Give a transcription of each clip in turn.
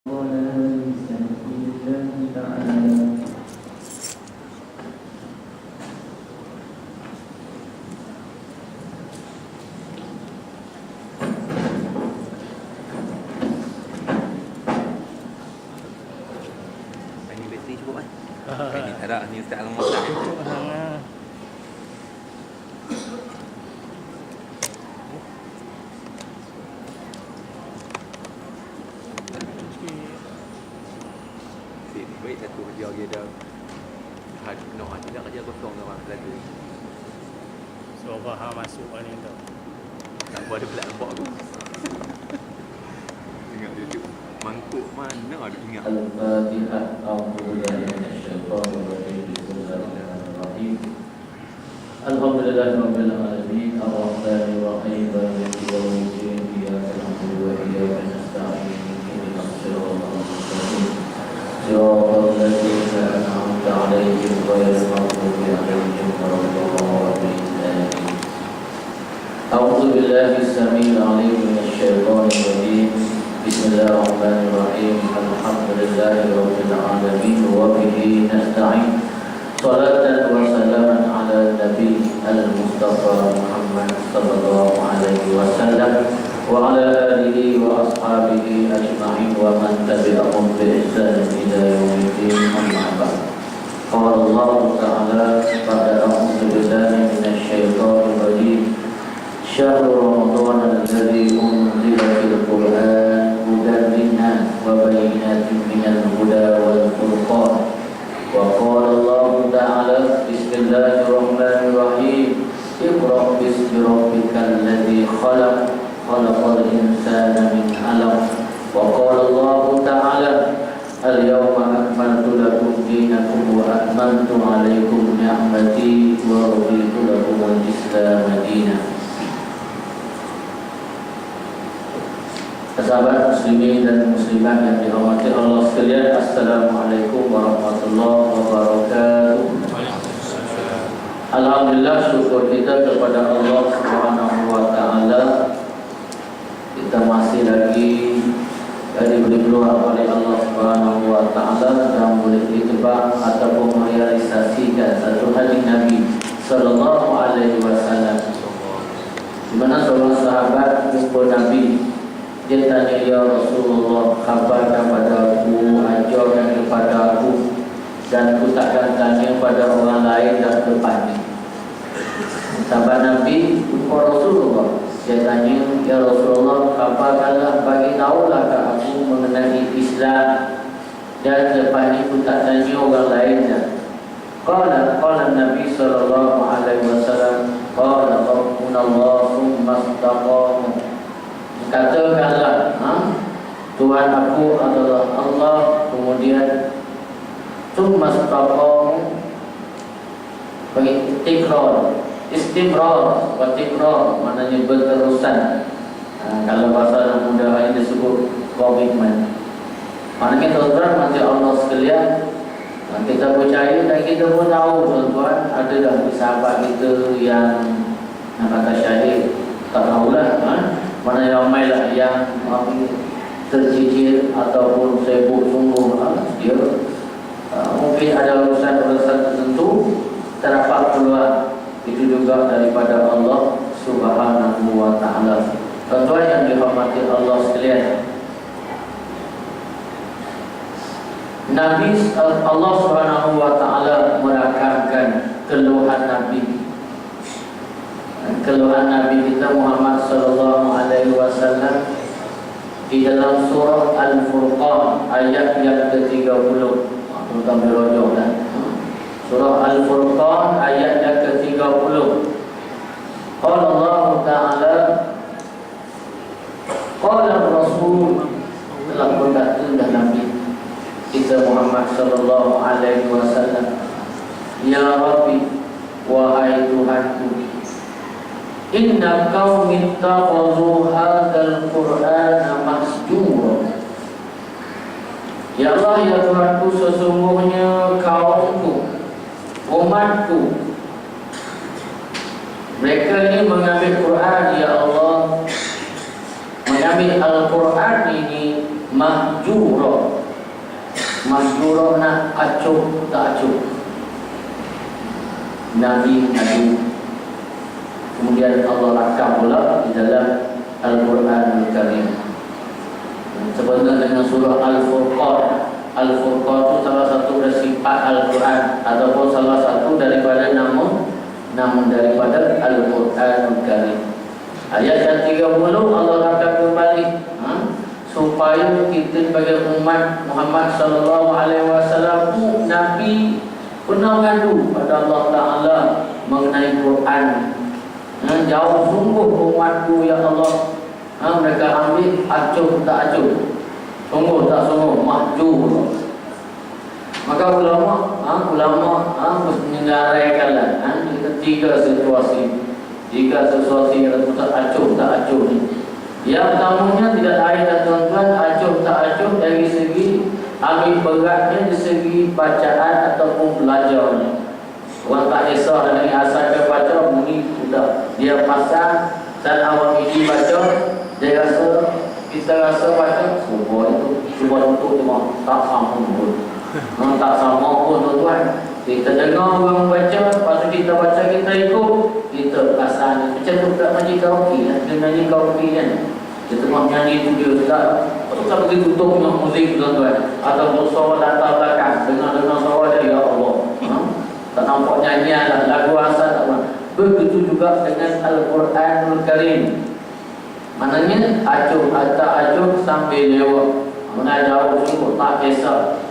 Ini bateri cukup kan? Ini tak ada, ni Ustaz Alamak tak. Cucuk sangat. Sini, baik satu kerja lagi dah. Nak tidak kerja kosong orang satu. Suara masuk ni tu. Tak buat ada belak lembak tu. Ingat dia tu. Mangkuk mana ada ingat. Al-Fatihah. A'udzubillahi minasyaitonir rajim. Bismillahirrahmanirrahim. Alhamdulillahirabbil alamin. Arrahmanir rahim. Maliki yaumiddin. Iyyaka na'budu wa iyyaka nasta'in. Ihdinas siratal mustaqim. Siratal ladzina an'amta 'alaihim ghairil maghdubi 'alaihim waladdallin. A'udzu billahi as-sami'il 'alim minasyaitonir rajim. Bismillahirrahmanirrahim. Alhamdulillahirabbil alamin wa bihi nasta'in. Salatan wa salaman ala nabi al-mustafa Muhammad sallallahu alaihi wasallam wa ala alihi wa ashabihi ajma'in wa man tabi'ahum bi ihsan ila yaumiddin, amma ba'd. Qala Allah ta'ala ba'da a'udzu billahi minasyaitonir rajim. Syahrul Ramadan alladzi unzila fil Qur'an hudan linnas wa bayyinatin minal huda wal furqan. Wa qala Allah ta'ala bismillahirrahmanirrahim. Iqra bismi rabbikal ladzi khalaq khalaqal insana min 'alaq. Wa qala Allah ta'ala al-yawma akmaltu lakum dinakum wa atmamtu 'alaikum ni'mati wa raditu lakum al-Islam dinan. Sahabat muslimin dan muslimat yang dirahmati Allah sekalian, Assalamualaikum warahmatullahi wabarakatuh. Alhamdulillah, syukur kita kepada Allah Subhanahu wa taala. Kita masih lagi diberi peluang oleh Allah Subhanahu wa taala dan boleh ditebak ataupun merealisasikan satu hadis Nabi sallallahu alaihi wasallam, di mana seorang sahabat jumpa Nabi. Dia tanya, ya Rasulullah, khabarkan pada aku, ajarkan kepada aku, dan aku takkan tanya pada orang lain dan depan ni. Sahabat Nabi, Rasulullah, dia tanya, ya Rasulullah, khabarkanlah, bagi tahulah ke aku mengenai Islam, dan depan ni aku tak tanya orang lain dah. Qala Nabi sallallahu alaihi wasallam, qala Rabbunallah summa istaqamu. Katakanlah, Tuhan aku adalah Allah, kemudian summa istaqamu, bagi istimrar, wa tikrar, maknanya berterusan. Kalau bahasa anak muda ini disebut komitmen. Maknanya tuan-tuan, mati Allah sekalian, kita percaya dan kita pun tahu tuan-tuan, ada dah sahabat kita yang nak kata syahid, tak tahulah, mana ramai lah yang tercicir ataupun sibuk sungguh, dia mungkin ada urusan-urusan tertentu, terdapat peluang. Itu juga daripada Allah Subhanahu wa ta'ala. Tuan-tuan yang dihormati Allah sekalian, Nabi Allah Subhanahu wa ta'ala merakamkan keluhan Nabi kita Muhammad sallallahu alaihi wasallam di dalam surah Al-Furqan ayat yang ke-30. Tuan-tuan berojok dah. Surah Al-Furqan ayat yang ke-30. Qala Allah Ta'ala, qala Rasul, telah berkata dah Nabi kita Muhammad sallallahu alaihi wasallam, ya Rabbi, wahai Tuhanku, inna qaumi ittakhadhu hadzal Qur'ana mahjura. Ya Allah, ya Tuhanku, sesungguhnya kaumku, umatku, mereka ini mengambil Quran, ya Allah, mengambil Al-Quran ini mahjura, masyhur nak acuh tak acuh. Nabi ngadu. Kemudian Allah rakam pula di dalam Al-Quran Al-Karim. Sebenarnya dengan surah Al-Furqan. Al-Furqan itu salah satu dari sifat Al-Quran ataupun salah satu daripada nama daripada Al-Quran Al-Karim. Ayat yang 30 Allah rakam kembali, supaya kita sebagai umat Muhammad sallallahu alaihi wasallam Nabi pernah mengadu pada Allah Ta'ala mengenai Quran. Jauh sungguh umatku ya Allah. Mereka ambil acuh tak acuh, sungguh tak sungguh, mahjur. Maka ulama mengaraikanlah tiga situasi. Jika situasi yang acuh tak acuh ni, yang pertamanya tidak lain dan tuan-tuan, acuh tak acuh dari segi ambil beratnya di segi bacaan ataupun belajarnya. Orang tak kisah dari asal ke baca, bunyi sudah dia pasang dan awal ini baca, dia rasa, kita rasa baca semua itu cuma untuk cuma tak sama pun. Tak sama pun tuan-tuan. Kita dengar orang baca, lepas tu kita baca, kita ikut, kita pasang. Macam tu tak majlis karaoke lah. Dia nyanyi karaoke kan, kita tengok nyanyi tu dia sedap. Lepas tu tak pergi tutup dengan muzik tuan-tuan, ataupun suara latar belakang, dengar suara dia, ya Allah, tak nampak nyanyian lah, lagu asal tak apa. Begitu juga dengan Al-Quran Al-Karim. Maknanya acuh tak acuh sambil lewat, mengajar sungguh tak kisah.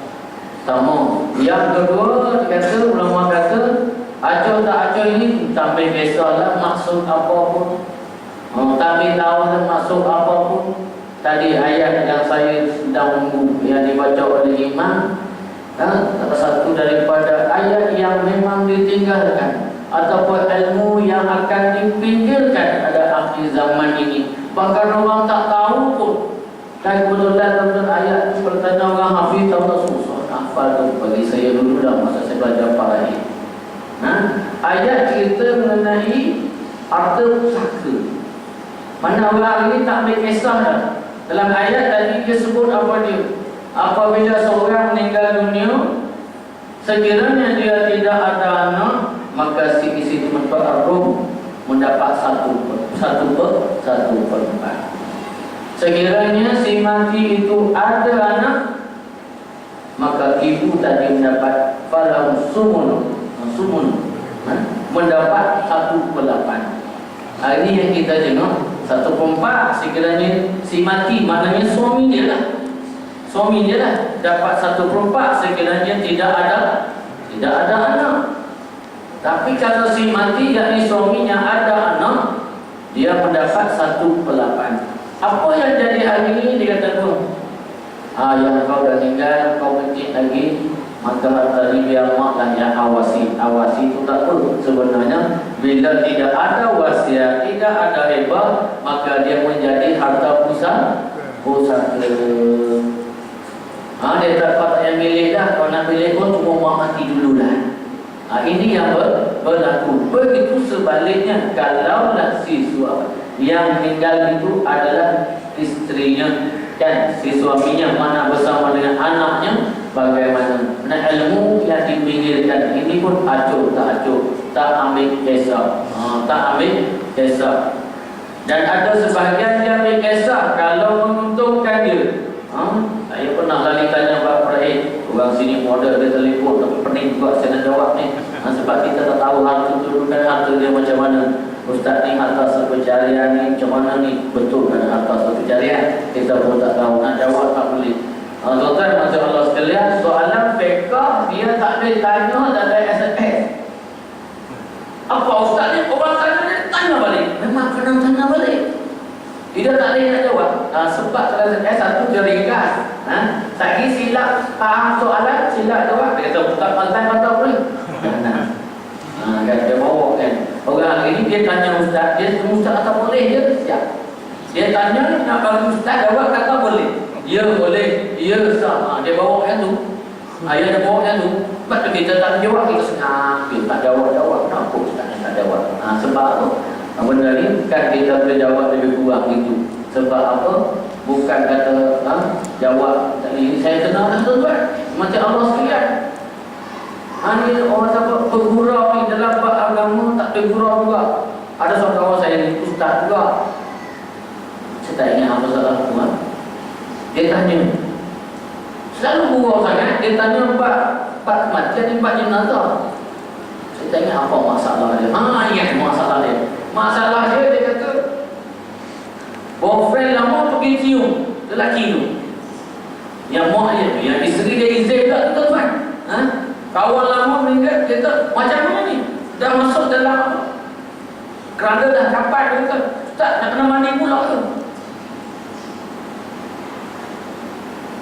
Sama. Yang kedua kata ulama kata acuh tak acuh ini sampai kisahlah maksud apa pun. Tapi tahu dah maksud apa pun. Tadi ayat yang saya sedang menunggu yang dibaca oleh imam, salah satu daripada ayat yang memang ditinggalkan ataupun ilmu yang akan dipinggirkan pada akhir zaman ini. Bahkan orang tak tahu pun. Dan kebetulan dalam ayat itu bertanya orang hafiz tahu tak susah. Hafal tu bagi saya dulu dah masa saya belajar parahi. Ayat cerita mengenai harta pusaka. Mana orang ini tak ambil kisah dah. Dalam ayat tadi dia sebut apa dia? Apabila seorang meninggal dunia, sekiranya dia tidak ada anak, maka si isi tempat arwah mendapat satu perempat. Sekiranya si mati itu ada anak, maka ibu tadi mendapat falau sumun, mendapat 1/8. Ini yang kita tengok 1/4. Sekiranya si mati, maknanya suami dia lah dapat 1/4 sekiranya tidak ada anak. Tapi kalau si mati yakni suaminya ada anak, dia mendapat 1/8. Apa yang jadi hari ini dia kata tu? Yang kau dah tinggal, kau kecil lagi, maka harta ni biar mak lah yang awasi. Awasi itu tak perlu. Sebenarnya bila tidak ada wasiat, tidak ada hibah, maka dia menjadi harta pusaka. Dia tak patut yang milik dah. Kalau nak milik pun cuma mak mati dulu lah. Ini yang berlaku. Begitu sebaliknya, kalaulah si suami yang tinggal itu adalah istrinya dan si suaminya mana bersama dengan anaknya, bagaimana? Ilmu yang dipinggirkan ini pun acuh tak acuh, tak ambil kisah, Dan ada sebahagian yang ambil kisah kalau menguntungkan dia. Saya pernah kali tanya Pak Rahim, orang sini model dia telefon tapi pening juga saya nak jawab ni. Sebab kita tak tahu harta tu bukan harta dia macam mana. Ustaz ni harta sepencarian ni macam mana ni? Betul kan harta sepencarian? Kita pun tak tahu, nak jawab tak boleh. Tuan-tuan masya Allah sekalian, soalan fiqah dia tak boleh tanya dalam SMS. Apa Ustaz ni? Orang tanya balik. Memang kena tanya balik. Dia tak boleh nak jawab. Sebab dalam SMS satu dia ringkas. Lagi silap faham soalan, silap jawab. Dia kata bukan pantai boleh. Kan dia bawa kan. Orang hari ni dia tanya ustaz, dia ustaz kata boleh, dia siap. Dia tanya nak bagi ustaz jawab kata boleh. Ya boleh, ya sah. Dia bawa yang tu. Ayah dia bawa yang tu. Sebab kita tak jawab, kita senang. Dia tak jawab. Kenapa ustaz ni tak jawab? Sebab apa? Benda ni kan kita boleh jawab lebih kurang itu. Sebab apa? Bukan kata jawab. Ini saya kenal dah tuan-tuan. Macam Allah sekalian. Ini orang apa bergurau ni dalam bab agama tak ada gurau juga. Ada seorang kawan saya ni ustaz juga. Saya tak ingat apa salah aku. Dia tanya, selalu gurau sangat. Dia tanya bab kematian, bab jenazah. Saya tak ingat apa masalah dia. Ingat masalah dia. Masalah dia kata boyfriend lama pergi cium lelaki tu. Yang mak dia, yang isteri dia izin tak tu tuan. Kawan lama meninggal, dia kata macam mana ni? Dah masuk dalam keranda dah kapan, dia kata tak nak kena mandi pula ke?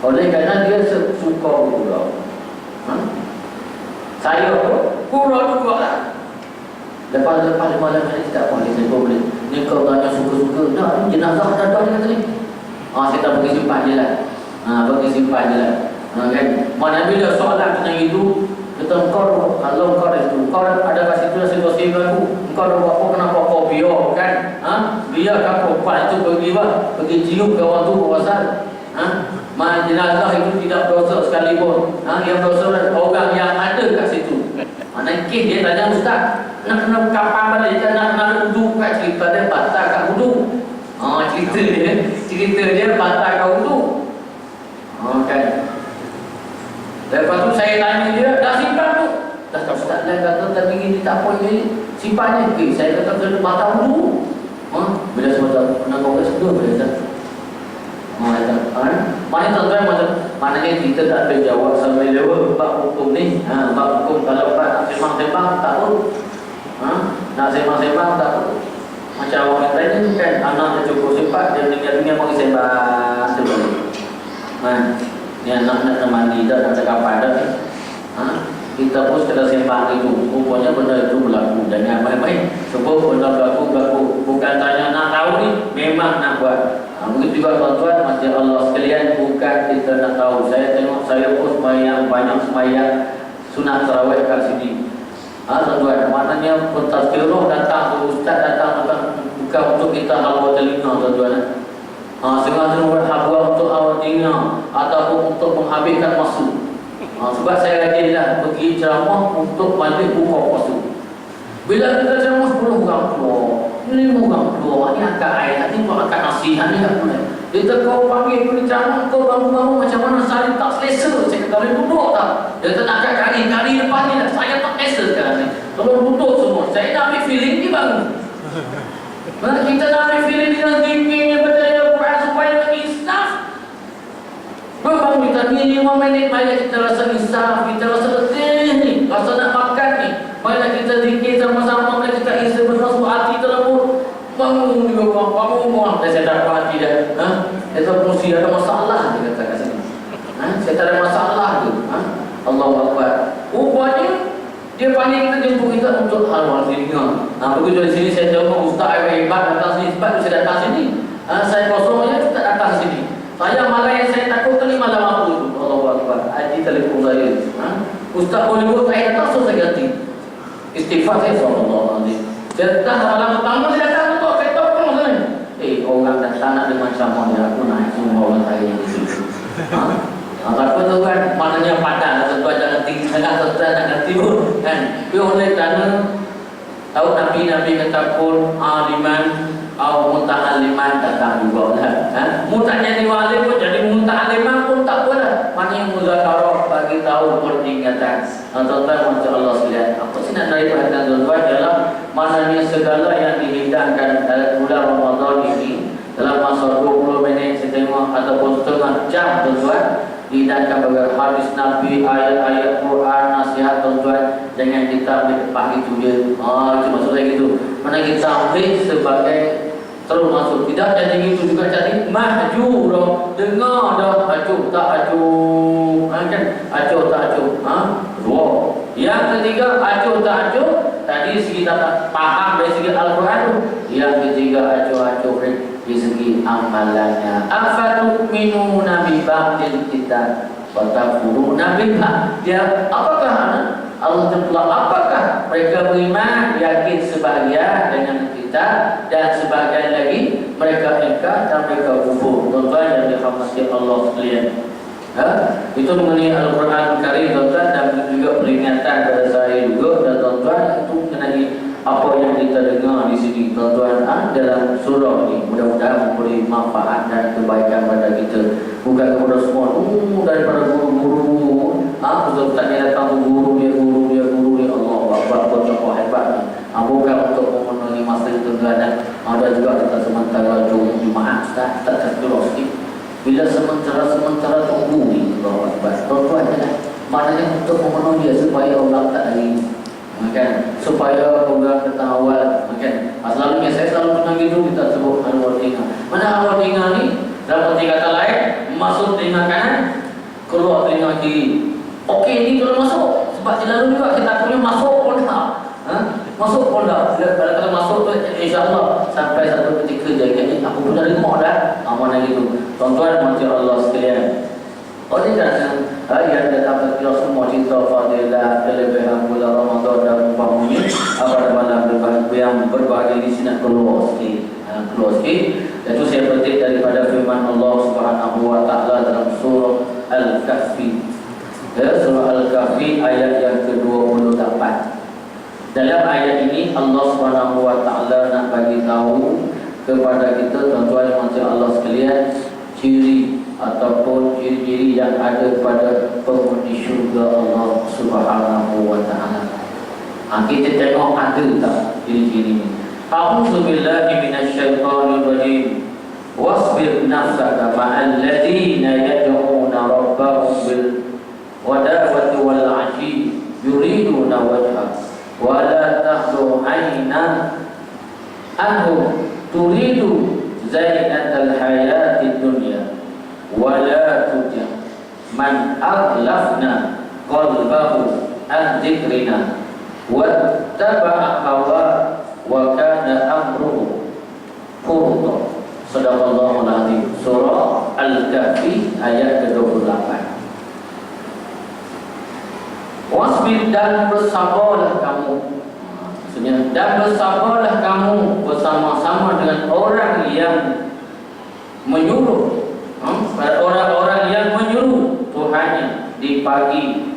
Oleh kerana dia suka gurau. Saya gurau juga lah. Lepas malam hari tak boleh saya boleh. Ni kau tanya suka-suka. Dah jenazah dah ada ni kata ni. Saya tak pergi simpan je lah. Pergi simpan je lah. Kan? Mana bila soalan tentang itu, kata kau kalau kau itu, kau ada kat situ situasi baru. Kau ada apa kenapa kau biar kan? Biarkan perempuan itu pergi cium kawan tu berasal. Jenazah itu tidak berdosa sekalipun. Yang berdosa orang yang ada kat situ. Nanti dia tanya ustaz, nak kena kapan balik, nak kena wudu kat cerita dia batal kat wudu. Cerita dia batal kat wudu. Kan. Lepas tu saya tanya dia, dah simpan tu? Dah tak ustaz dia kata tadi ni tak apa ni, simpan je. Saya kata kena batal wudu. Bila sebab nak kau kat situ boleh tak? Mana tuan-tuan maknanya kita tak boleh jawab sampai level bab hukum ni. Bab hukum kalau nak sembang-sembang tak apa. Nak sembang-sembang tak apa. Macam orang lain kan anak dia cukup sifat dia tinggal bagi sembang sebalik. Ni anak nak mandi dah nak kapan dah. Kita pun sekadar sembang itu. Rupanya benda itu berlaku. Jangan main-main. Sebab benda berlaku. Bukan tanya nak tahu ni, memang nak buat. Begitu juga tuan-tuan, masya Allah sekalian, bukan kita nak tahu. Saya tengok saya pun sembahyang, banyak sembahyang sunat tarawih kat sini. Tuan-tuan, maknanya pentazkirah datang tu, ustaz datang bukan untuk kita hawa telinga tuan-tuan. Sengaja buat hawa untuk hawa telinga ataupun untuk menghabiskan masa. Sebab saya rajinlah pergi ceramah untuk balik buka puasa. Bila kita ceramah 10 orang keluar, 5 orang keluar, ni angkat air, nanti buat angkat nasihat ni tak boleh. Dia kata kau panggil pergi ceramah, kau bangun-bangun macam mana salin tak selesa. Saya kata boleh duduk tak? Dia kata nak kari depan ni lah. Saya tak selesa sekarang ni. Tolong duduk semua. Saya nak ambil feeling ni bangun. Kita nak ambil feeling dengan zikir, baca Al-Quran supaya insaf. Bangun kita ni 5 minit, mari kita rasa insaf, kita rasa letih ni, rasa nak makan ni. Mari kita zikir sama-sama, mari kita isi bersama hati terlebur. Bangun juga bangun. Saya tak dapat hati dah. Itu mesti ada masalah dia kata kat sini. Saya tak ada masalah tu. Allahu Akbar. Rupanya dia panggil kita, jemput kita untuk hal-hal ringan. Begitu di sini saya jemput ustaz hebat datang sini, sebab saya datang sini. Saya kosong aja tak datang sini. Saya malah yang saya takut kali malam aku tu. Allahu Akbar. Haji telefon saya. Ustaz boleh buat saya datang, so saya ganti. Istighfar saya sallallahu alaihi. Saya datang malam pertama saya datang tu, saya tahu pun sana. Orang datang nak dengan macam mana aku naik semua orang saya yang di situ. Apa tu kan, maknanya padan, tentu jangan tinggi sangat, tentu jangan timur kan. Tapi oleh kerana tahu Nabi kata pun aliman atau muta'aliman datang juga lah. Mutanya diwali pun jadi muta'aliman pun tak boleh lah. Maknanya muzakarah bagi tahu peringatan. Tuan-tuan macam Allah sekalian. Apa sih nak dari perhatian tuan-tuan adalah maknanya segala yang dihidangkan dalam bulan Ramadan ini dalam masa 20 minit setengah ataupun setengah jam tuan-tuan, dihidangkan bagi hadis Nabi, ayat-ayat Quran, nasihat tuan-tuan. Jangan kita ambil pagi tu je. Itu maksudnya gitu. Mana kita ambil sebagai terus masuk. Tidak jadi gitu juga jadi mahjur. Dengar dah acuh tak acuh. Kan? Acuh tak acuh. Dua. Yang ketiga acuh tak acuh. Tadi segi tak faham dari segi Al-Quran tu. Yang ketiga acuh-acuh di segi amalannya. Afatu'minuna bi ba'dil kitab wa takfuruna bi ba'd. Dia apakah Allah Ta'ala, apakah mereka beriman yakin sebahagian dengan kita dan sebahagian lagi mereka ingkar dan mereka kufur. Tuan-tuan yang dirahmati Allah sekalian. Itu mengenai Al-Quran Karim tuan-tuan, dan juga peringatan kepada saya juga dan tuan-tuan, itu mengenai apa yang kita dengar di sini tuan-tuan dalam surah ini. Mudah-mudahan memberi manfaat dan kebaikan pada kita, bukan kepada semua daripada guru-guru. Betul-betul dia datang guru dia Allah Akbar, tokoh hebat. Bukan untuk memenuhi masa itu dan ada juga kita sementara Jumaat tak terkeluar sikit. Bila sementara tunggu ni Allah Akbar, tuan-tuan kan, maknanya untuk memenuhi dia supaya orang tak hari kan, supaya orang datang awal kan. Selalunya saya selalu pernah gitu, kita sebut awal telinga. Mana awal telinga ni? Dalam arti kata lain, masuk telinga kanan, keluar telinga kiri. Okey, ni kalau masuk, sebab selalu juga kita punya masuk pun tak, masuk pun tak. Kalau masuk tu, insyaAllah sampai satu ketika jadi aku pun dah rimau dah. Mana gitu, tuan-tuan macam Allah sekalian. Oleh kerana yang datang ke semua cerita fadilah, kelebihan bulan Ramadan dan umpamanya pada malam yang berbahagia di sini keluar sikit. Itu saya petik daripada firman Allah Subhanahu Wa Taala dalam surah Al-Kahfi. Surah Al-Kahfi ayat yang ke-28. Dalam ayat ini Allah Subhanahu Wa Taala nak bagi tahu kepada kita tuan-tuan macam Allah sekalian, ciri ataupun ciri-ciri yang ada pada penghuni syurga Allah Subhanahu Wa Taala. Kita tengok ada tak ciri-ciri ini. A'udzu billahi minasyaitonir rajim. Wasbir nafsaka ma'al ladzina yad'una rabbahum bil wadawati wal 'ashi yuriduna wajha wa la tahdu 'aina anhum turidu zainatal hayatid dunya wa la tuti' man aghlafna qalbahu an dzikrina wattaba'a hawa wa kana amruhu furta. Sadaqallahul azim. Surah Al-Kahfi ayat ke-28. Wasbir, dan bersabarlah kamu. Maksudnya, dan bersabarlah kamu bersama-sama dengan orang yang menyuruh, orang-orang yang menyuruh Tuhannya di pagi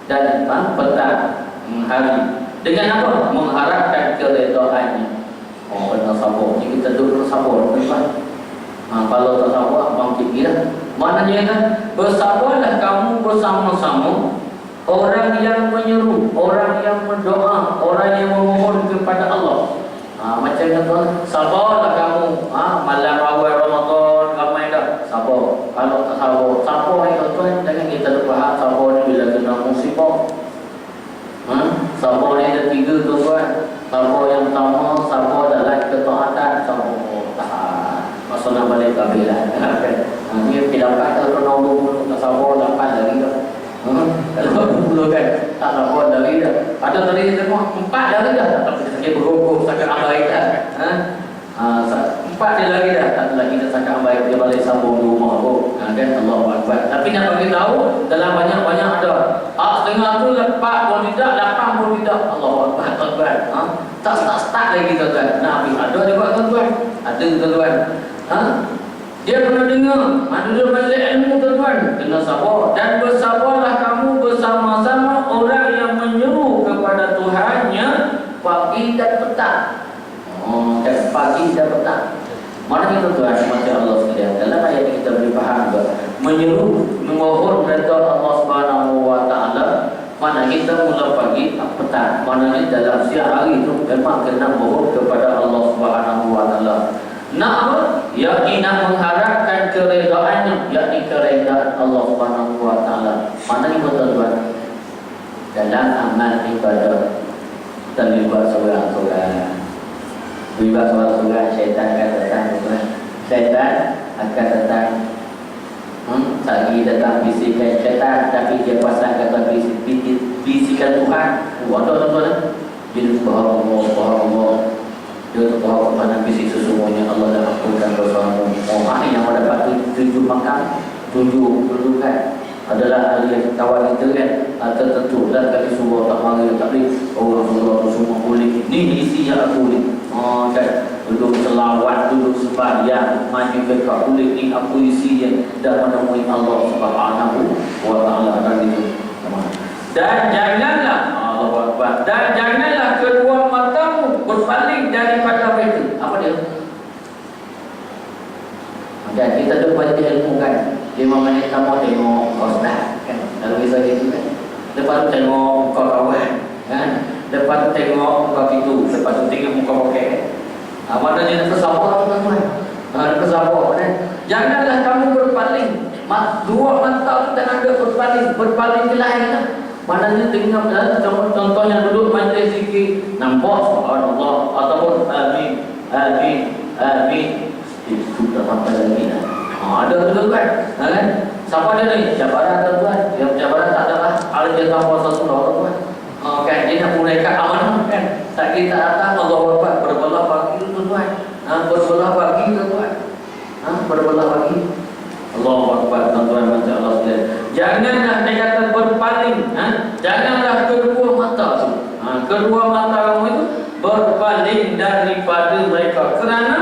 dan petang hari. Dengan apa? Mengharapkan keredaannya. Kena sabar. Jadi kita duduk sabar, tuan. Kalau tak sabar, abang fikir. Maknanya kan, bersabarlah kamu bersama-sama orang yang menyeru, orang yang berdoa, orang yang memohon kepada Allah. Macam kata, sabarlah kamu. Malam awal Ramadan, ramai dah. Sabar. Kalau tak sabar ni tuan, jangan kita lupa sabar ni bila kena musibah. Sabar ni ada 3 tuan. Sabar yang pertama, sabar dalam ketaatan. Sabar tahan. Maksudnya balik kabilah. Dia dapat kalau nombor tak sabar, dapat lagi dah. Kalau 20 kan, tak sabar lagi dah. Ada tadi tengok 4 lagi dah. Tapi sakit berhukum, sakit ambai dah. 4 dia lagi dah. Tak lagi dah sakit ambai, dia balik sambung di rumah tu. Kan Allah Akbar. Tapi nak bagi tahu, dalam banyak-banyak ada. Setengah tu 4 pun tidak, 8 pun tidak. Allah Akbar, tuan-tuan. Tak start lagi tuan-tuan. Nabi ada juga tuan-tuan. Ada tuan-tuan. Dia pernah dengar, ada majlis ilmu tuan-tuan. Kena sabar. Dan bersabarlah kamu bersama-sama orang yang menyuruh kepada Tuhannya pagi dan petang. Pagi dan petang. Mana kita tuan macam Allah sekalian. Dalam ayat ini kita boleh faham juga. Menyuruh, memohon kepada Allah Subhanahu Wa Taala. Mana kita mula pagi, petang. Mana ni dalam siang hari itu memang kena mohon kepada Allah Subhanahu Wa Taala. Nak apa? Yakni nak mengharapkan keredaannya, yakni keredaan Allah Subhanahu Wa Taala. Mana ni tuan-tuan? Dalam amal ibadah terlibat seorang-seorang. Terlibat seorang-seorang, syaitan akan datang tuan. Syaitan akan datang. Lagi datang bisikan syaitan, tapi dia pasang kata bisikan Tuhan. Ada tuan-tuan. Dia Allah. Dia tahu kepada bisik sesungguhnya Allah dah ampunkan dosamu. Ini yang dapat 7 makam, 7 kedudukan adalah ahli kawan kita kan. Tertentu dan kali suruh tak mari tak boleh. Orang suruh semua boleh. Ni isi yang aku ni. Kan. duduk selawat, duduk sembahyang, maju ke kulit ni apa isinya dan menemui Allah Subhanahu wa taala tadi itu. Dan janganlah Allahu Akbar. Dan janganlah kedua matamu berpaling daripada itu. Apa dia? Dan kita tu baca ilmu kan 5 minit kamu tengok ustaz kan. Kalau bisa gitu kan. Lepas tu tengok kau kawan kan. Lepas tu tengok kau itu, lepas tu tengok muka okey. Maknanya nak kesabar tuan-tuan. Nak kesabar kan. Janganlah kamu berpaling. Dua mata tu tak ada berpaling ke lain lah. Maknanya tengok contoh yang duduk majlis zikir nampak subhanallah ataupun amin amin amin itu dah sampai lagi dah. Ada tu kan? Kan? Siapa dia ni? Cabaran tuan. Yang cabaran tak ada lah. Ada dia tahu puasa sunnah tuan. Kan dia nak mulai kat amanah kan. Tak kita datang Allahu Akbar berbelah pagi tu tuan. Berbelah pagi tu tuan. Berbelah pagi. Allahu Akbar tuan-tuan macam Allah sekalian. Janganlah dia kata berpaling. Janganlah kedua mata tu. Kedua mata kamu itu berpaling daripada mereka kerana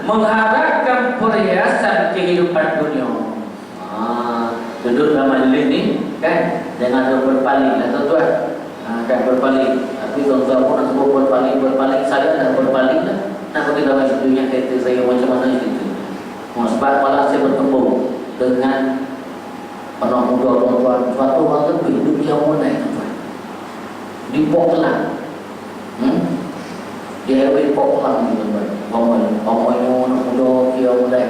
mengharapkan perhiasan kehidupan dunia. Duduk dalam majlis ni kan, jangan berpaling lah tuan-tuan. Kan berpaling. Tapi tuan-tuan pun nak sebut berpaling saya dah berpaling lah. Nak pergi dalam dunia kereta saya macam mana itu. Sebab malah saya bertemu dengan anak muda tuan-tuan. Suatu waktu hidup dia mulai tuan-tuan. Di Poklang. Di RW Poklang ni tuan-tuan. Omong anak muda dia mulai.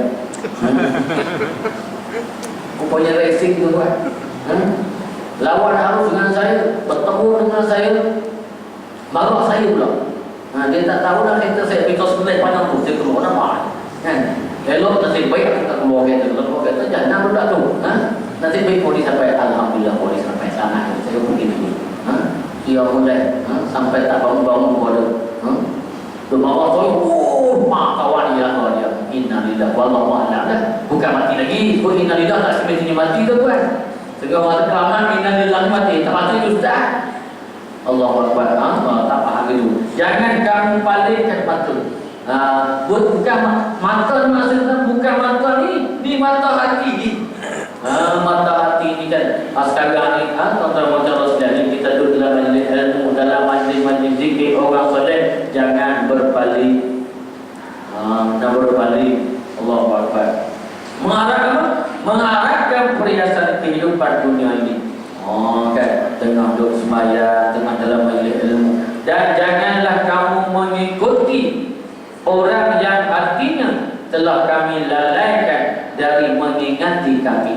Rupanya racing tuan-tuan. Lawan harus dengan saya, bertemu dengan saya, marah saya pula. Dia tak tahu dah kereta saya pintu sebelah pandang tu, dia keluar nama kan. Elok nasib baik kita keluar kereta jangan budak tu. Nasib baik polis sampai, alhamdulillah polis sampai sana. Saya pergi dulu. Dia mulai sampai tak bangun-bangun pada. Tu bawa saya, mak kawan dia lah dia. Innalillah wallahu a'lam dah. Bukan mati lagi. Sebut innalillah tak semestinya mati tu kan. Segala masa kelamaan innalillah mati. Tak mati ustaz. Allahu Akbar. Tak faham itu. Jangan kamu palingkan mata. Bukan mata ni maksudnya bukan mata ni mata hati ni. Mata hati ni kan. Sekarang ni tuan-tuan macam Rasulullah kita duduk dalam majlis ilmu, dalam majlis zikir orang soleh, jangan berpaling. Jangan berpaling. Allahu Akbar. Mengharapkan perhiasan kehidupan dunia ini. Kan, tengah duduk sembahyang, tengah dalam majlis ilmu. Dan janganlah kamu mengikuti orang yang artinya telah kami lalaikan dari mengingati kami.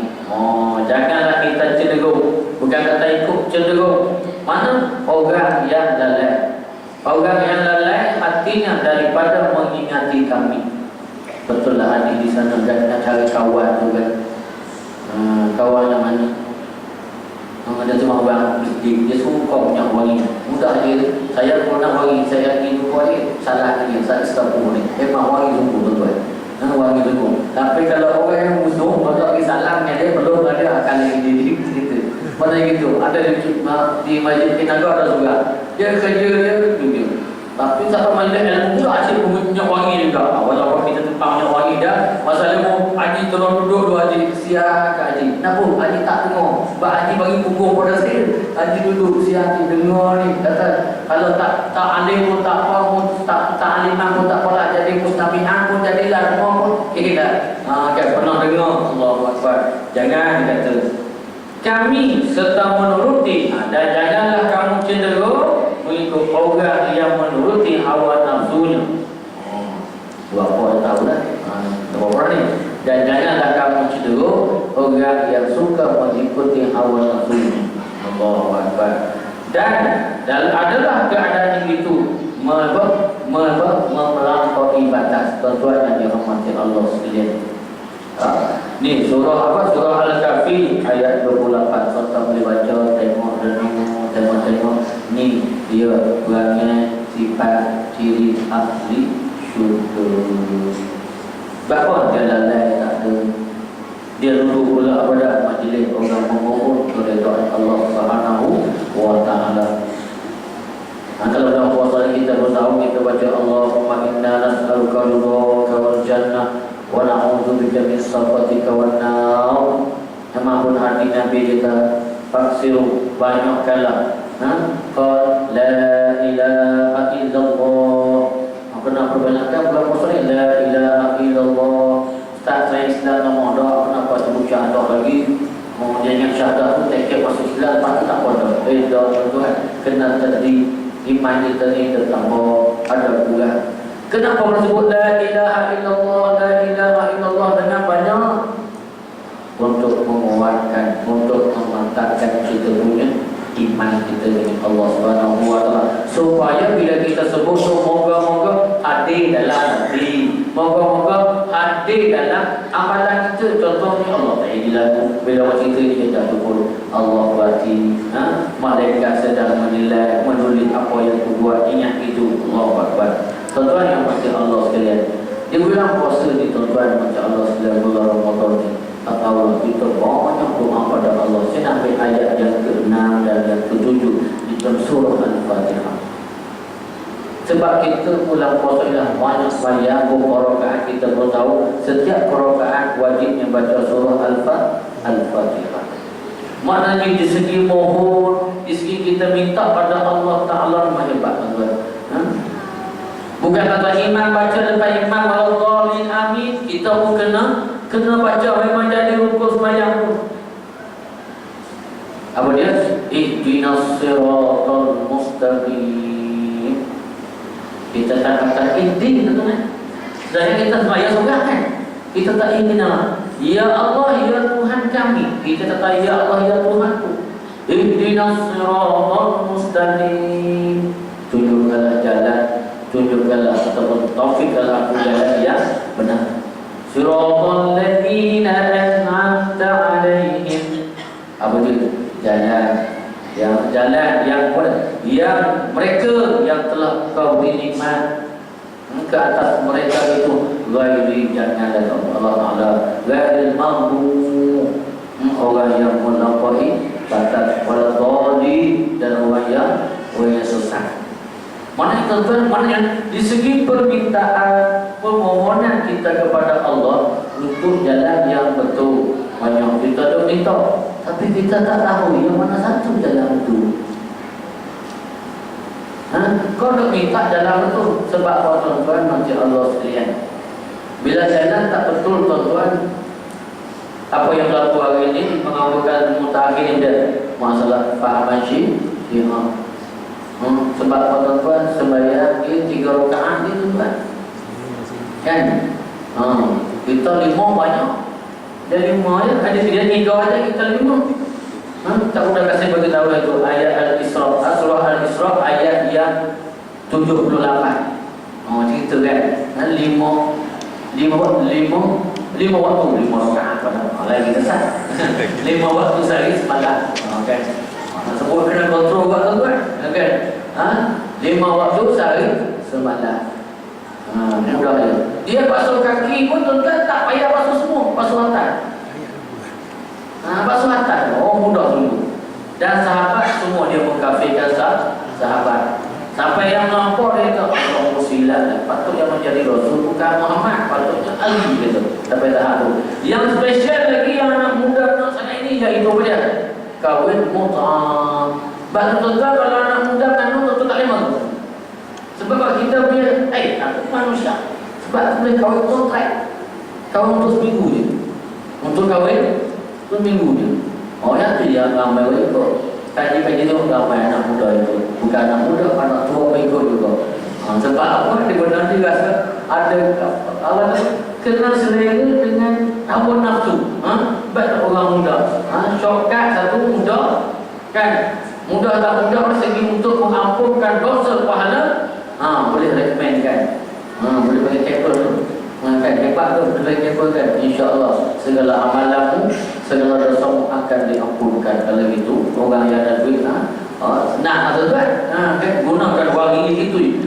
Janganlah kita cenderung, bukan kata ikut cenderung. Mana orang yang lalai? Orang yang lalai artinya daripada mengingati kami. Betul lah hadir di sana dan nak cari kawan tu kan. Kawan yang mana? Ada cuma orang dia suka punya wangi. Mudah je. Saya pun nak wangi, saya ingin wangi. Salah dia, saya setengah ni. Memang wangi sungguh betul. Wangi sungguh. Tapi kalau orang yang musuh, kalau pergi salamnya dia belum ada akal diri gitu. Macam gitu. Ada di Masjid Kinaga ada juga. Dia kerja dia gitu. Tapi satu majlis ilmu pula asyik punya wangi juga. Walaupun kita tempang punya wangi dah. Masalah mu haji tolong duduk dua haji siap ke haji. Kenapa haji tak dengar? Sebab haji bagi punggung pada saya. Haji duduk siap haji dengar ni. Kata kalau tak alim pun tak apa pun, tak alimah pun tak apalah. Jadi mustabihan pun jadilah semua pun. Dah. Kan pernah dengar Allahu Akbar. Jangan kata kami serta menuruti. Dan janganlah kamu cenderung mengikut orang yang menuruti hawa nafsunya. Dua orang tahu dah. Dua orang ni. Dan janganlah kamu cenderung orang yang suka mengikuti hawa nafsunya. Allahu Akbar. Dan adalah keadaan itu melampaui batas. Tuan-tuan yang dirahmati Allah sekalian. Ni surah apa? Surah Al-Kahfi ayat 28. Serta boleh baca, tengok. Ni dia perangai sifat ciri asli syukur. Bapa dia lalai tak ada. Dia duduk pula pada majlis orang memohon keridaan Allah Subhanahu wa taala. Kalau dalam puasa kita bertahu kita baca Allah pun hadis Nabi kita faksiru banyak kala. Qal la ilaha illallah. Kenapa banyakkan bulan puasa ni la ilaha illallah. Ustaz saya Islam nama doa kenapa sebut syahadah lagi? Dia ingat syahadah tu tak masuk Islam lepas tu tak pada. Doa Tuhan kena jadi iman kita ni bertambah ada pula. Kenapa orang sebut la ilaha illallah, la ilaha illallah dengan banyak? Untuk menguatkan, untuk memantapkan kita punya iman kita dengan Allah Subhanahu wa taala. Supaya bila kita sebut tu moga-moga hadir dalam hati, moga-moga hadir dalam amalan kita. Contohnya Allah Taala bila orang cerita dia jatuh pun Allah berarti malaikat sedang menilai menulis apa yang tu buat, ingat itu. Allahu Akbar. Tuan-tuan yang macam Allah sekalian, di bulan puasa ni tuan-tuan macam Allah sekalian, bulan Ramadan ni, atau kita banyak doa pada Allah. Saya nak ambil ayat yang ke-6 dan yang ke-7 di dalam surah Al-Fatihah. Sebab kita bulan puasa ialah banyak sembahyang, beberapa rakaat kita pun tahu setiap rakaat wajibnya baca surah Al-Fatihah. Maknanya di segi mohon, di segi kita minta pada Allah Ta'ala hebat tuan-tuan. Bukan kata iman baca lepas iman waladhdallin amin, kita pun kena baca memang jadi rukun sembahyang pun. Apa dia? Ihdinas siratal mustaqim. Kita tak kata ihdi tuan-tuan. Sedangkan kita sembahyang surah kan, kita tak ihdina. Ya Allah ya Tuhan kami. Kita kata ya Allah ya Tuhanku. Ihdinas siratal mustaqim. Tunjukkanlah jalan, tunjukkanlah ataupun taufikkanlah aku jalan yang benar. Siratal ladzina an'amta 'alaihim. Apa itu? Jalan yang mereka yang telah kau beri nikmat ke atas mereka itu ghairi, jangan Allah Ta'ala ghairil maghdub, orang yang melampaui batas, waladhdallin, dan orang yang sesat. Mana tuan-tuan, mana di segi permintaan permohonan kita kepada Allah untuk jalan yang betul. Banyak kita dah minta, tapi kita tak tahu yang mana satu jalan itu. Kau nak minta jalan betul. Sebab apa tuan-tuan, macam Allah sekalian, bila jalan tak betul tuan-tuan, apa yang berlaku hari ini mengawalkan mutakhir dia masalah fahaman syiah. Sebab apa tuan-tuan, sembahyang dia 3 rakaat ni tuan-tuan kan? Kita 5 banyak. Dia 5 je, ada dia 3 aja kita 5. Tak sudah kasih bagi tahu itu ayat Al-Isra, surah Al-Isra ayat yang 78. Cerita kan, 5 waktu, 5 rakaat pada lagi besar. 5 waktu sehari semalam. Kan? Sebut kena kontrol kat tuan-tuan. Kan? 5 waktu sehari semalam. Mudah dia. Dia basuh kaki pun tuan-tuan tak payah basuh semua, basuh atas. Basuh atas. Mudah dulu. Dan sahabat semua dia mengkafirkan sahabat. Sampai yang nampak dia kata Allah silat, patutnya menjadi Rasul bukan Muhammad, patutnya Ali gitu. Sampai tahap tu. Yang spesial lagi yang anak muda nak sana ini iaitu apa dia? Kahwin mut'ah. Bahkan tuan-tuan kalau anak muda kan tu tak boleh mahu. Sebab kita punya aku manusia. Sebab aku boleh kahwin kontrak. Kahwin untuk seminggu je. Untuk kahwin untuk seminggu je. Ya tu dia ramai ikut. Kaji-kaji tu ramai anak muda itu. Bukan anak muda, anak tua ikut juga. Sebab apa? Dia benar dia rasa ada awal kena selera dengan hawa nafsu. Baik orang muda. Shortcut satu muda kan. Mudah tak mudah segi untuk mengampunkan dosa pahala. Boleh recommend kan. Boleh bagi kapal tu. Kan hebat tu, boleh kapal kan. InsyaAllah segala amalanmu, segala dosamu akan diampunkan. Kalau gitu orang yang ada duit senang tuan-tuan. Kan gunakan wang ini itu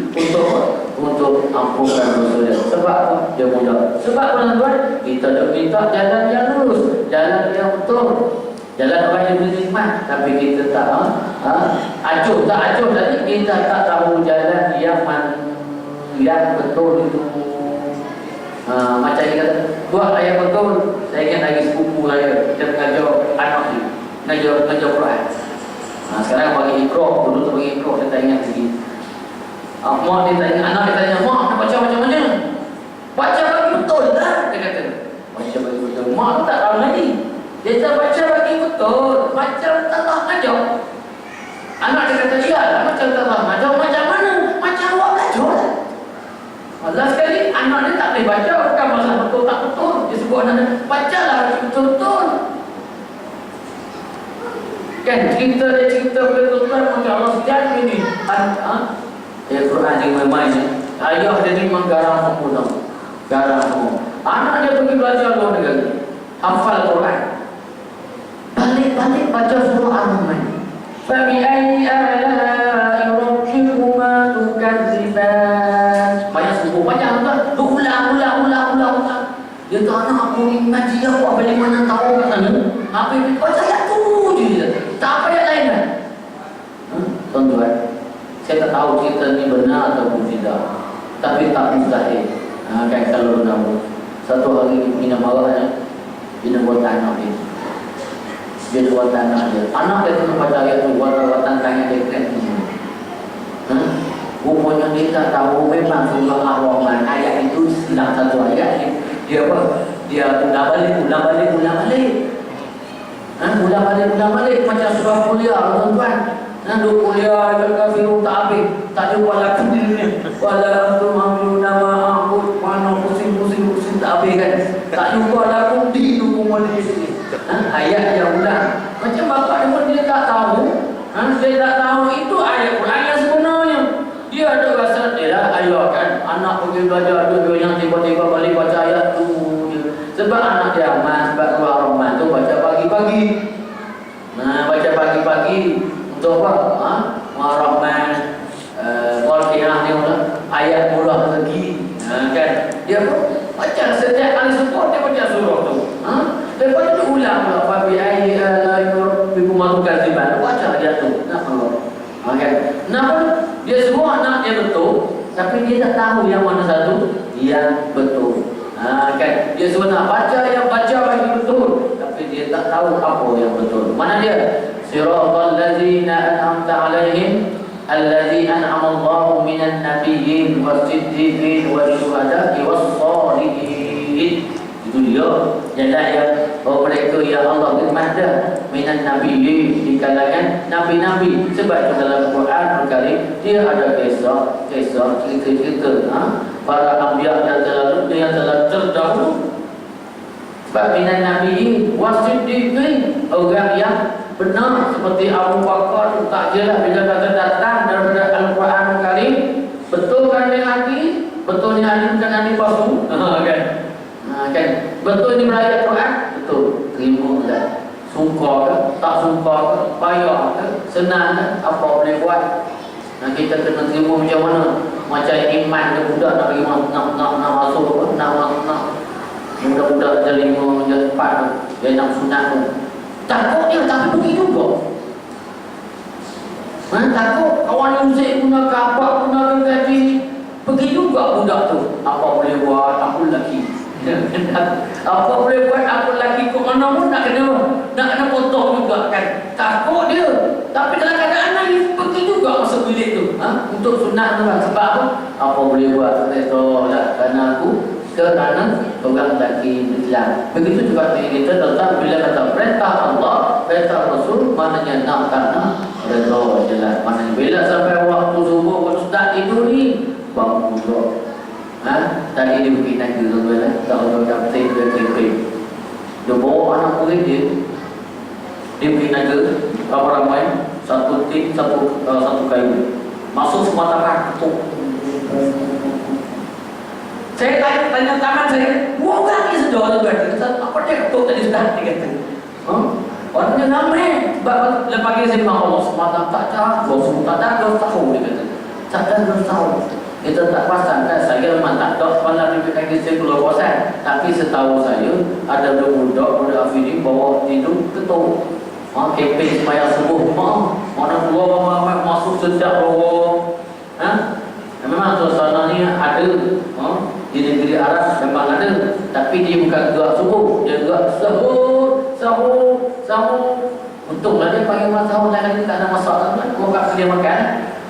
untuk ampunkan dosa dia. Sebab apa? Dia mudah. Sebab tuan-tuan, kita dah minta jalan yang lurus, jalan yang betul, jalan orang yang bernikmat, tapi kita tak acuh tadi, kita tak tahu jalan yang betul itu. Macam kita buat ayat betul. Saya ingat lagi sepupu saya, kita mengajar anak ni, mengajar Quran. Sekarang bagi ikhrok, dulu tu bagi ikhrok, dia tak ingat lagi. Mak dia tanya, anak dia tanya, mak nak baca macam mana? Baca bagi betul tak? Dia kata, baca bagi betul. Mak tak tahu lagi. Dia tak baca bagi betul, macam Allah ajar. Anak dia kata, ya lah macam Allah ajar. Macam mana? Macam awak belajar. Allah sekali, anak dia tak boleh baca, bukan masalah betul tak betul. Dia sebut anak dia, bacalah betul-betul. Kan cerita dia cerita betul-betul macam Allah sejati ni. Quran yang memangnya ayah dia ni memang garang sempurna, garang semua. Anak dia pergi belajar luar negeri, hafal Quran, balik baca surah Ar-Rahman. Fabi ayyi ala'i rabbikuma tukadziban. Banyak sebut banyak kan, ulang. Dia tu anak aku ni ngaji apa balik mana tahu kat sana. Apa yang baca ayat tu je, tak apa ayat lain kan. Tuan-tuan, saya tak tahu cerita ni benar ataupun tidak, tapi tak mustahil. Kan kalau benar, satu hari Bina marahnya, Bina buat anak dia. Dia buat anak dia. Anak dia kena baca ayat tu, buat-buatan tangan dia kena ni. Rupanya dia tak tahu memang surah Ar-Rahman ayat itu silang satu ayat ni. Dia apa? Dia ulang balik. Ulang balik macam surah kuliah, tuan-tuan. Duk kuliah jaga firman tak habis. Tak jumpa lagi ni. Wala antum amruna ma aqul mana pusing tak habis kan. Tak jumpa lagi di hukum ni sini. Ayat yang ulang. Macam bapak dia pun dia tak tahu. Dia tak tahu itu ayat Quran yang sebenarnya. Dia ada rasa dia lah ayah kan. Anak pergi belajar dua yang tiba-tiba balik baca ayat tu je. Sebab anak dia aman, sebab keluar Ramadan tu baca pagi-pagi. Baca pagi-pagi untuk apa? Ar-Rahman, Al-Qiyah ni ayat murah lagi. Kan? Dia baca setiap kali sebut dia baca surah tu. Lepas tu ulang pula fa bi ayyi ala'i rabbikuma tukadziban. Baca dia tu. Kan? Namun dia semua anak dia betul, tapi dia tak tahu yang mana satu yang betul. Kan? Dia semua nak baca yang baca bagi betul, tapi dia tak tahu apa yang betul. Mana dia? Siratal ladzina an'amta 'alaihim allazi an'ama Allahu minan nabiyyin was-siddiqin wasyuhada'i was-shalihin. Itu dia jalan yang mereka yang Allah firman dah minan nabiyyin, di kalangan nabi-nabi. Sebab dalam Quran Al-Karim dia ada kisah cerita para anbiya yang telah terdahulu. Sebab minan nabiyyin was-siddiqin, orang yang benar seperti Abu Bakar. Tak jelas bila kata datang daripada Al-Quran Al-Karim, betul kan dia hati, betul ni hati bukan hati palsu. Kan betul ni berayat Quran, betul, terima tak, suka ke tak suka ke, payah ke senang ke, apa boleh buat. Kita kena terima macam mana. Macam iman ke budak nak bagi nak masuk nak budak-budak terima je cepat dia nak sunat tu. Takut dia tapi pergi juga. Takut kawan muzik guna kapak guna gaji, pergi juga budak tu. Apa boleh buat, aku lelaki. Apa boleh buat, aku lelaki. Kok mana pun nak kena potong juga kan. Takut dia, tapi dalam keadaan lagi pergi juga masuk bilik tu untuk sunat tu kan. Sebab apa boleh buat, tak tahu lah, kerana aku, kerana orang lelaki Islam. Begitu juga kita tentang bila kata perintah Allah, perintah Rasul, maknanya nak kerana redha jelas. Maknanya bila sampai waktu subuh kalau tak tidur ni bangun dulu. Tadi dia pergi naga tuan-tuan, tak orang kapten dia triping. Dia bawa anak murid dia pergi naga ramai-ramai, satu tim, satu kayu. Masuk semua tangan ketuk. Saya tanya tangan saya, wah orang ni sedar tuan-tuan. Apa dia ketuk tadi sudah? Dia kata, orangnya ramai. Sebab lepas ini saya bilang Allah semata tak tahu, semua tak tahu. Dia kata, tak tahu. Kita tak pasang kan, saya memang tak tahu kepala ni kaki saya keluar kawasan. Tapi setahu saya ada budak Afidi bawa tidur ketuk. Keping supaya sembuh. Mana keluar masuk sedap. Memang suasana ni ada. di negeri Arab memang ada, tapi dia bukan doa subuh, dia doa sahur. Untunglah dia panggil makan sahur, jangan tak ada masalah kan. Kau kat dia makan,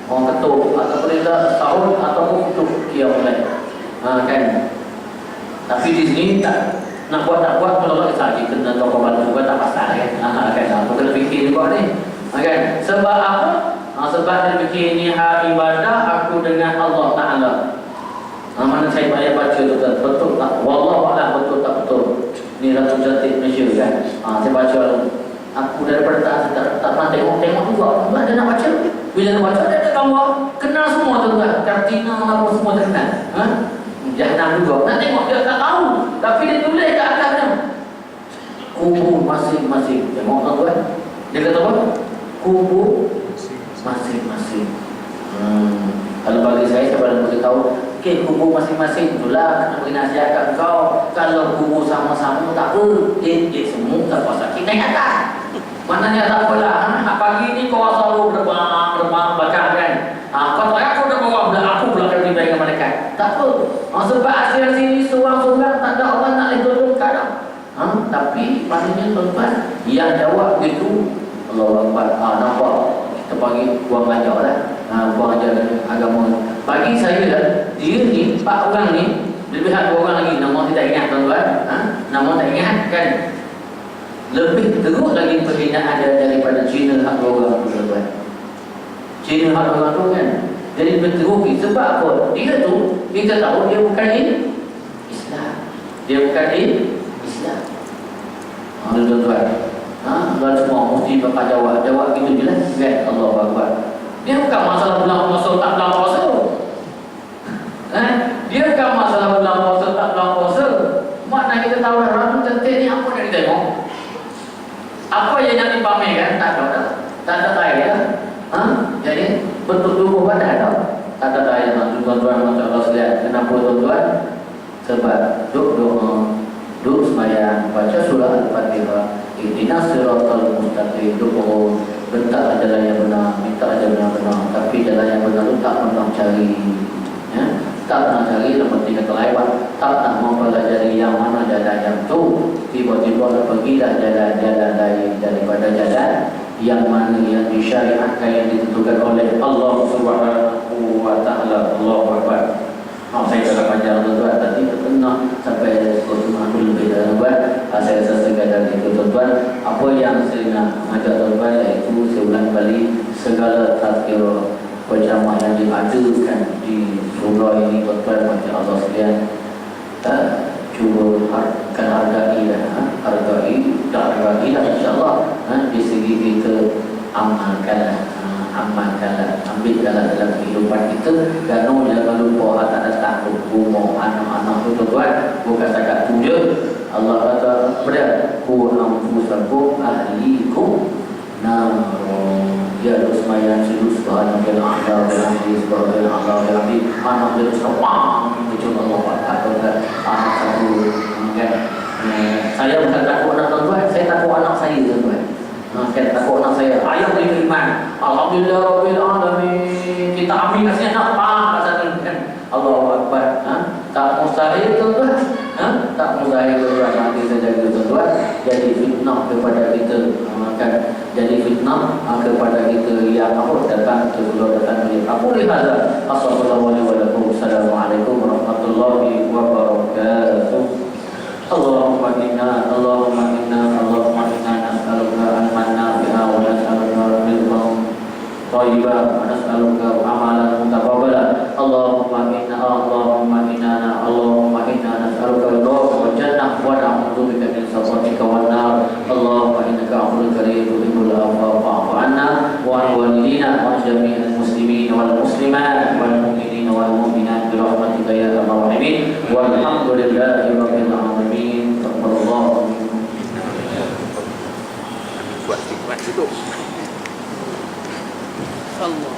orang ketuk atau perintah sahur ataupun ketuk dia mulai. Kan. Tapi di sini tak nak buat kalau saja kena toko bantu juga tak pasal kan. Kan apa kena fikir juga ni. Kan. Sebab apa? Sebab dia fikir ni hari ibadah aku dengan Allah Taala. Mana saya banyak baca tu kan, betul tak? Wallahualam betul tak betul. Ni Ratu Cantik Malaysia kan. Saya baca, aku daripada tak pernah tengok juga. Dia nak baca. Bila nak baca dia ada gambar, kenal semua tu kan. Kartina apa semua dia kenal. Jahanam juga. Nak tengok dia tak tahu. Tapi dia tulis kat atasnya. Kubur masing-masing. Tengok tuan-tuan. Dia kata apa? Kubur masing-masing. Kalau bagi saya belum beritahu, okey, kubur masing-masing itulah kena beri nasihat kat kau. Kalau kubur sama-sama tak apa, dia semua tak puasa. Kita naik atas. Maknanya tak apalah. Pagi ni kau selalu berbang baca kan. Kau tak aku dah bawa aku pula kena tiba dengan malaikat. Tak apa. Sebab hasil sini seorang-seorang tak ada orang nak tolong kat dah. Tapi maknanya tuan-tuan yang jawab begitu, Allah Akbar. Nampak kita panggil buang ajar lah. Buang ajar agama. Bagi saya dia ni, 4 orang ni, lebih ada 2 orang lagi, nama tidak ingat tuan-tuan. Nama tak ingat kan. Lebih teruk lagi penghinaan daripada Cina hak 2 orang tu tuan-tuan. Cina hak 2 orang tu kan. Jadi lebih teruk. Sebab apa? Dia tu, kita tahu dia bukan Islam. Dia bukan Islam. Tuan-tuan. Tuan semua mesti bakal jawab gitu je lah. Kan? Allah Akbar. Dia bukan masalah bulan puasa tak bulan puasa. Dia bukan masalah bulan puasa tak bulan puasa. Makna kita tahu Ratu Cantik ni apa yang kita tengok. Apa yang nak dipamerkan? Tak ada dah. Tak ada air dah. Jadi bentuk tubuh pun tak ada. Tak ada air dah. Tuan-tuan macam Allah sekalian. Kenapa tuan-tuan? Sebab duduk sembahyang, baca surah Al-Fatihah, ihdinas siratal mustaqim, doa, bentak jalan yang benar, minta jalan yang benar. Tapi jalan yang benar itu tak pernah cari, ya? Tak pernah cari, lepas tinggal kelewat, tak pernah mempelajari yang mana jalan yang tu. Tiba-tiba pergilah jalan-jalan lain daripada jalan yang mana yang disyariatkan, yang ditentukan oleh Allah Subhanahu wa Ta'ala. Allahu Akbar. Saya tak panjang tuan-tuan, tadi terkena sampai 1 lebih dalam buat. Saya rasa sekadar itu tuan-tuan. Apa yang saya nak ajak tuan-tuan iaitu saya ulang kembali, segala tazkirah penceramah yang diadakan di surau ini tuan-tuan macam Allah sekalian, cuba hargai lah, insya-Allah. Di segi kita amalkanlah, ambilkanlah dalam kehidupan kita. Dan jangan lupa tak datang rumah anak-anak tu tuan-tuan, bukan setakat tu je. Allah kata pada ku anfusakum ahlikum nar. Ya sembahyang sujud subhanallah wa bihamdihi subhanallah wa bihamdihi. Anak dia sawang macam Allah kata anak satu kan. Saya bukan takut anak tuan-tuan, saya takut anak saya tuan-tuan. Saya takut anak saya, ayah beriman, alhamdulillah rabbil alamin, kita amin kasih anak pasal kan. Allahu Akbar. Tak mustahil tuan-tuan. Tak mustahil tuan-tuan. Nanti saya jaga tuan-tuan. Jadi fitnah kepada kita, kan? Jadi fitnah kepada kita yang datang dari Abu Lihaza. Assalamualaikum warahmatullahi wabarakatuh. Allahumma inna nas'aluka al-manna biha wa nas'aluka rizqan thayyiban wa nas'aluka amalan mutaqabbalan. Allahumma inna nas'aluka ridhaka wal jannah wa na'udzubika min sakhatika wan nar. Allahumma innaka 'afuwwun karim tuhibbul 'afwa fa'fu 'anna wa 'an walidina wa jami'il muslimin wal muslimat wal mu'minina wal mu'minat bi rahmatika ya arhamar rahimin. Walhamdulillahi rabbil alamin. Taqabbalallahu buat hikmat itu. Allah.